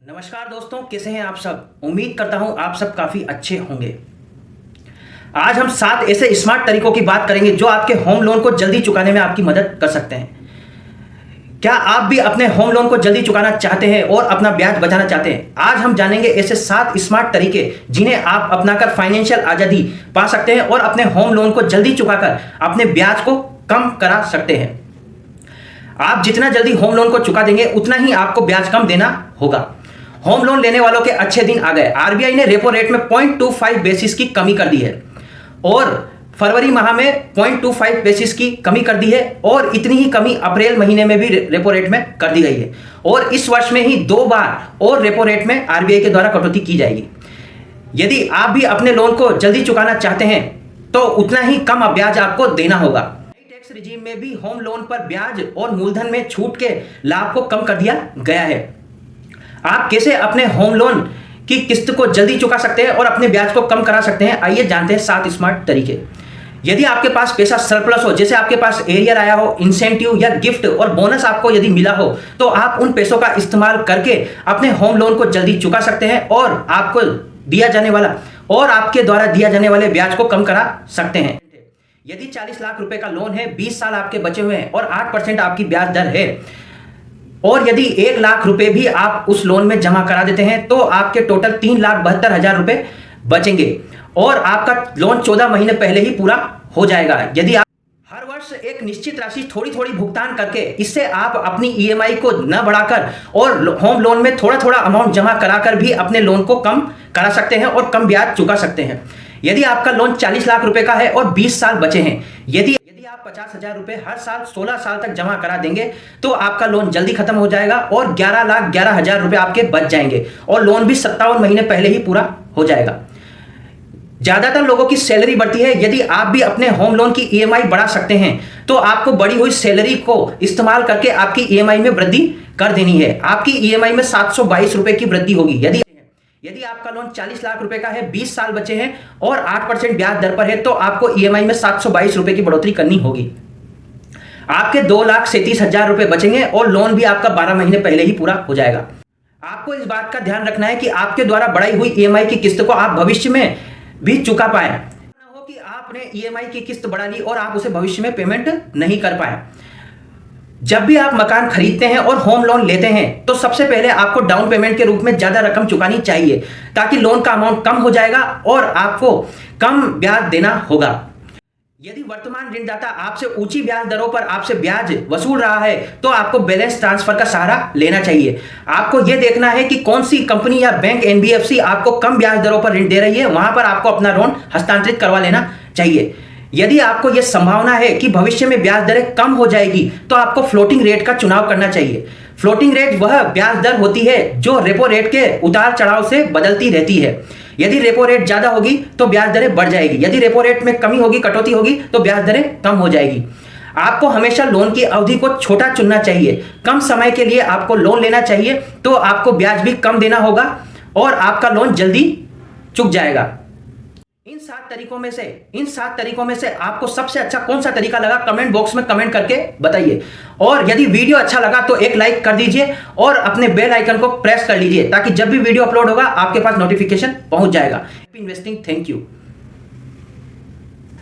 नमस्कार दोस्तों, कैसे हैं आप सब। उम्मीद करता हूं आप सब काफ़ी अच्छे होंगे। आज हम 7 ऐसे स्मार्ट तरीकों की बात करेंगे जो आपके होम लोन को जल्दी चुकाने में आपकी मदद कर सकते हैं। क्या आप भी अपने होम लोन को जल्दी चुकाना चाहते हैं और अपना ब्याज बचाना चाहते हैं? आज हम जानेंगे ऐसे 7 स्मार्ट तरीके जिन्हें आप अपनाकर फाइनेंशियल आज़ादी पा सकते हैं और अपने होम लोन को जल्दी चुकाकर अपने ब्याज को कम करा सकते हैं। आप जितना जल्दी होम लोन को चुका देंगे उतना ही आपको ब्याज कम देना होगा। होम लोन लेने वालों के अच्छे दिन आ गए। आरबीआई ने रेपो रेट में 0.25 बेसिस की कमी कर दी है और फरवरी माह में 0.25 बेसिस की कमी कर दी है और इतनी ही कमी अप्रैल महीने में भी रेपो रेट में कर दी गई है और इस वर्ष में ही 2 बार और रेपो रेट में आरबीआई के द्वारा कटौती की जाएगी। यदि आप भी अपने लोन को जल्दी चुकाना चाहते हैं तो उतना ही कम ब्याज आपको देना होगा। टैक्स रिजीम में भी होम लोन पर ब्याज और मूलधन में छूट के लाभ को कम कर दिया गया है। आप कैसे अपने होम लोन की किस्त को जल्दी चुका सकते हैं और अपने ब्याज को कम करा सकते हैं, आइए जानते हैं 7 स्मार्ट तरीके। यदि आपके पास पैसा सरप्लस हो, जैसे आपके पास एरियर आया हो, इंसेंटिव या गिफ्ट और बोनस आपको यदि मिला हो, तो आप उन पैसों का इस्तेमाल करके अपने होम लोन को जल्दी चुका सकते हैं और आपको दिया जाने वाला और आपके द्वारा दिया जाने वाले ब्याज को कम करा सकते हैं। यदि 40 लाख रुपए का लोन है, 20 साल आपके बचे हुए हैं और 8% आपकी ब्याज दर है और यदि 1 लाख रुपए भी आप उस लोन में जमा करा देते हैं तो आपके टोटल 3,72,000 रुपए बचेंगे और आपका लोन 14 महीने पहले ही पूरा हो जाएगा। यदि आप हर वर्ष एक निश्चित राशि थोड़ी थोड़ी भुगतान करके, इससे आप अपनी ईएमआई को न बढ़ाकर और होम लोन में थोड़ा थोड़ा अमाउंट जमा कराकर भी अपने लोन को कम करा सकते हैं और कम ब्याज चुका सकते हैं। यदि आपका लोन 40 लाख रुपए का है और 20 साल बचे हैं, यदि आप 50,000 रुपए हर साल 16 साल तक जमा करा देंगे तो आपका लोन जल्दी खत्म हो जाएगा और 11,11,000 रुपए आपके बच जाएंगे और लोन भी 57 महीने पहले ही पूरा हो जाएगा। ज्यादातर लोगों की सैलरी बढ़ती है। यदि आप भी अपने होम लोन की ईएमआई बढ़ा सकते हैं तो आपको बढ़ी हुई सैलरी को इस्तेमाल करके आपकी ईएमआई में वृद्धि कर देनी है। आपकी ईएमआई में 722 रुपए की वृद्धि होगी। यदि आपका लोन 40 लाख रुपए का है, 20 साल बचे हैं और 8% ब्याज दर पर है तो आपको ईएमआई में 722 रुपए की बढ़ोतरी करनी होगी। आपके 2,37,000 रुपए बचेंगे और लोन भी आपका 12 महीने पहले ही पूरा हो जाएगा। आपको इस बात का ध्यान रखना है कि आपके द्वारा बढ़ाई हुई ईएमआई की किस्त को आप भविष्य में भी चुका पाए। न हो कि आपने ईएमआई की किस्त बढ़ा ली और आप उसे भविष्य में पेमेंट नहीं कर पाए। जब भी आप मकान खरीदते हैं और होम लोन लेते हैं तो सबसे पहले आपको डाउन पेमेंट के रूप में ज्यादा रकम चुकानी चाहिए ताकि लोन का अमाउंट कम हो जाएगा और आपको कम ब्याज देना होगा। यदि वर्तमान ऋणदाता आपसे ऊंची ब्याज दरों पर आपसे ब्याज वसूल रहा है तो आपको बैलेंस ट्रांसफर का सहारा लेना चाहिए। आपको यह देखना है कि कौन सी कंपनी या बैंक एनबीएफसी आपको कम ब्याज दरों पर ऋण दे रही है, वहां पर आपको अपना लोन हस्तांतरित करवा लेना चाहिए। यदि आपको यह संभावना है कि भविष्य में ब्याज दरें कम हो जाएगी तो आपको फ्लोटिंग रेट का चुनाव करना चाहिए। फ्लोटिंग रेट वह ब्याज दर होती है जो रेपो रेट के उतार चढ़ाव से बदलती रहती है। यदि रेपो रेट ज्यादा होगी तो ब्याज दरें बढ़ जाएगी, यदि रेपो रेट में कमी होगी, कटौती होगी तो ब्याज दरें कम हो जाएगी। आपको हमेशा लोन की अवधि को छोटा चुनना चाहिए। कम समय के लिए आपको लोन लेना चाहिए तो आपको ब्याज भी कम देना होगा और आपका लोन जल्दी चुक जाएगा। इन 7 तरीकों में से आपको सबसे अच्छा कौन सा तरीका लगा, कमेंट बॉक्स में कमेंट करके बताइए। और यदि वीडियो अच्छा लगा तो एक लाइक कर दीजिए और अपने बेल आइकन को प्रेस कर लीजिए ताकि जब भी वीडियो अपलोड होगा आपके पास नोटिफिकेशन पहुंच जाएगा। Happy investing, thank you.